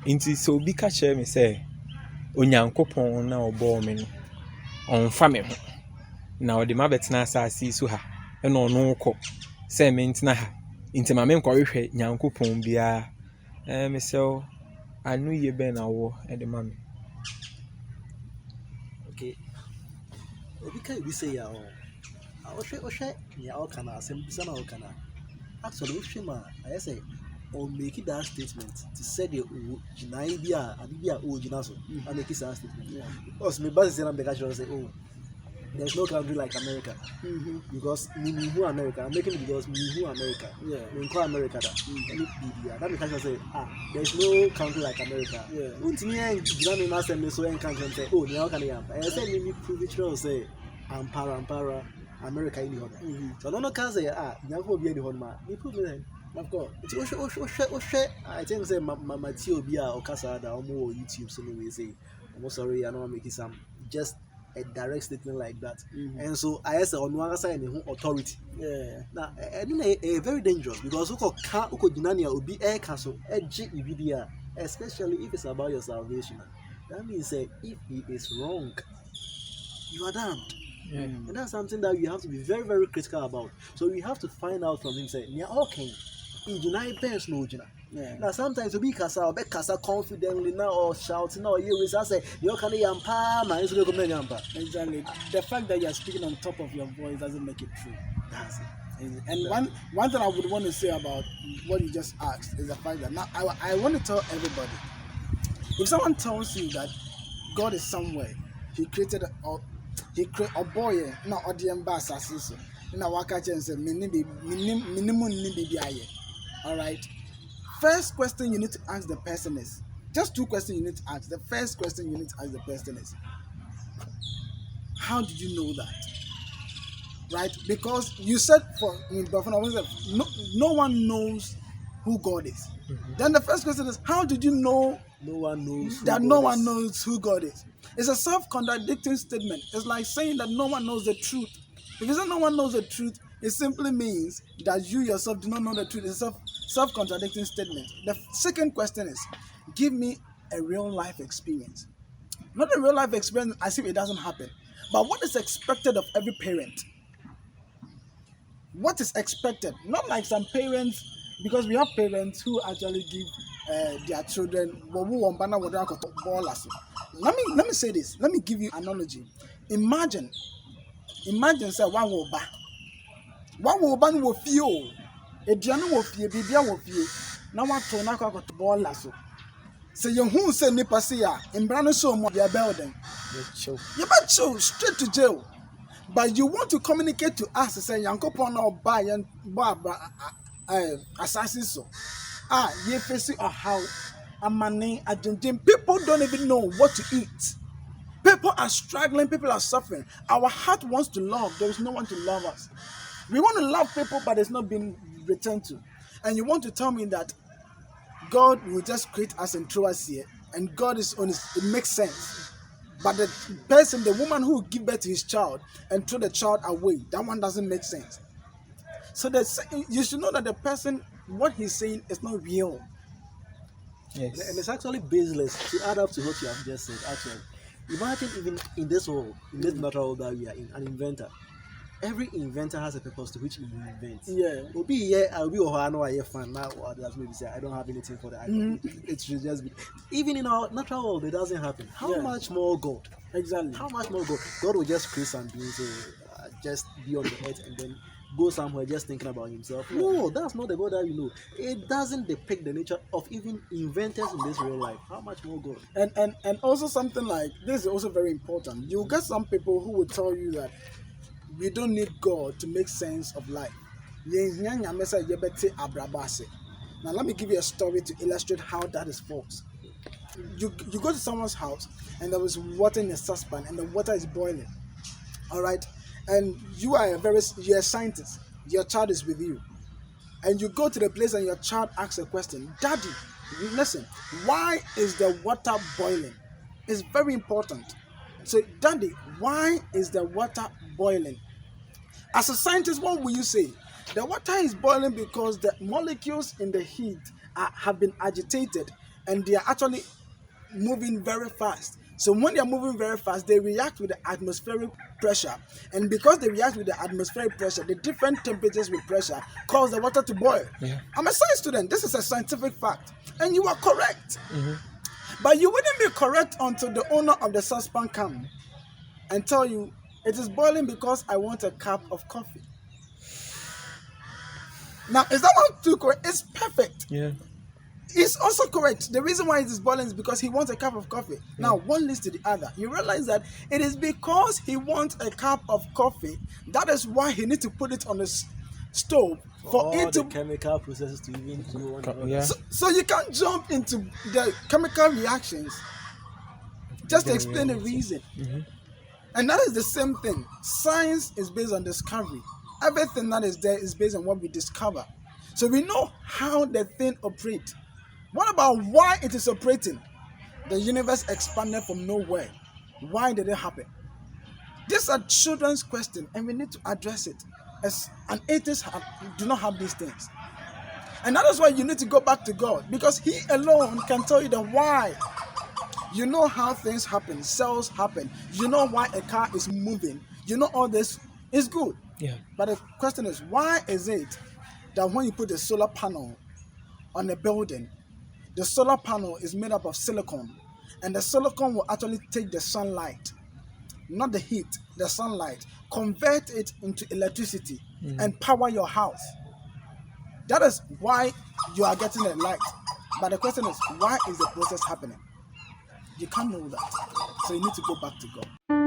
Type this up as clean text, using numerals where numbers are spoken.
Inti so obi ka kyerɛ me sɛ onyankopɔn na ɔbɔɔ me no ɔmfa me ho na ɔde ma bɛtena asase yi so ha ɛna ɔno kɔ sɛ mentena ha nti ma menkɔhwehwɛ nyankopɔn biara mesɛ ano yie bɛn na wɔ ɛde ma me. Okay. Obi ka ebi say ya o. Ohwe ya o kana asem bisa na o kana. Actually ohwe ma I say or make that statement to say the jina bia abi bia o jina so. I make that statement. Yeah. Because me base say na be ka say oh there's no country like America. Because me who America. I'm making it because me who America. Yeah. Me call America that. That makes say there's no country like America. Yeah. Untimi jina me na say me so en country say oh they can yam. I say me prove it true say ampara America in the home. So no can say nyanko bi the home ma. Me prove it. Of course. It's oshe I think say mama ti obi a okasa da omo YouTube so we say I'm sorry I don't make it some just a direct statement like that. And so I say on one side the authority. Yeah. Now a very dangerous because uko jinania obi e cancel e especially if it's about your salvation. That means say if he is wrong, you are damned. Yeah. And that's something that you have to be very, very critical about. So we have to find out from him say, yeah, okay, in United Pens no Jina. Yeah. Now sometimes we kasa confidently now or shouting now you will say you can yampa man is go yampa. Exactly. The fact that you are speaking on top of your voice doesn't make it true. That's it. And one thing I would want to say about what you just asked is the fact that now I want to tell everybody, if someone tells you that God is somewhere, He created a boy na audience bass assassin na waka chen say minimum ni bibi aye. All right, first question you need to ask the person is just two questions you need to ask. The first question you need to ask the person is, how did you know that? Right, because you said no one knows who God is. Then the first question is, how did you know no one knows that no one knows who God is? It's a self-contradicting statement. It's like saying that no one knows the truth. If you say no one knows the truth, it simply means that you yourself do not know the truth. It's a self-contradicting statement. The second question is, give me a real-life experience. Not a real-life experience as if it doesn't happen, but what is expected of every parent. What is expected? Not like some parents, because we have parents who actually give their children. Let me say this. Let me give you an analogy. Imagine say one will feel a journey will feel bibia will feel. Now what to knock out the ball lasso. Say you who say nipa say in brand so more their building. You might show straight to jail. But you want to communicate to us say Yankopon or buy and assassin so. Ye face or how a money people don't even know what to eat. People are struggling, people are suffering. Our heart wants to love. There is no one to love us. We want to love people, but it's not being returned to. And you want to tell me that God will just create us and throw us here, and God is on his, it makes sense. But the person, the woman who give birth to his child and throw the child away, that one doesn't make sense. So you should know that the person, what he's saying is not real. Yes. And it's actually baseless to add up to what you have just said. Actually, imagine even in this world, in this natural world that we are in, an inventor. Every inventor has a purpose to which he invents. Yeah. I'll be here. I'll be a fan now. Or that's maybe say I don't have anything for that. It should just be. Even in our natural world, it doesn't happen. How much more God? Exactly. How much more God? God will just create something, just be on the earth and then go somewhere just thinking about himself. No, that's not the God that you know. It doesn't depict the nature of even inventors in this real life. How much more God? And also something like this is also very important. You'll get some people who will tell you that we don't need God to make sense of life. Now let me give you a story to illustrate how that is false. You go to someone's house and there was water in a saucepan and the water is boiling. All right, and you're a scientist. Your child is with you, and you go to the place and your child asks a question. Daddy, listen, why is the water boiling? It's very important. So, Daddy, why is the water boiling? As a scientist, what will you say? The water is boiling because the molecules in the heat have been agitated, and they are actually moving very fast. So when they are moving very fast, they react with the atmospheric pressure. And because they react with the atmospheric pressure, the different temperatures with pressure cause the water to boil. Yeah. I'm a science student. This is a scientific fact. And you are correct. But you wouldn't be correct until the owner of the saucepan come and tell you, it is boiling because I want a cup of coffee. Now, is that one too correct? It's perfect. Yeah. It's also correct. The reason why it is boiling is because he wants a cup of coffee. Now, one leads to the other. You realize that it is because he wants a cup of coffee. That is why he needs to put it on the stove for all it the to. chemical processes to even go on. Yeah. So you can't jump into the chemical reactions. Just The explain the reality. reason. And that is the same thing. Science is based on discovery. Everything that is there is based on what we discover. So we know how the thing operates. What about why it is operating? The universe expanded from nowhere. Why did it happen? These are children's questions, and we need to address it. As an atheist do not have these things. And that is why you need to go back to God, because He alone can tell you the why. You know how things happen, cells happen. You know why a car is moving. You know all this is good. Yeah. But the question is, why is it that when you put a solar panel on a building, the solar panel is made up of silicon, and the silicon will actually take the sunlight, not the heat, the sunlight, convert it into electricity and power your house. That is why you are getting a light. But the question is, why is the process happening? You can't know that. So you need to go back to God.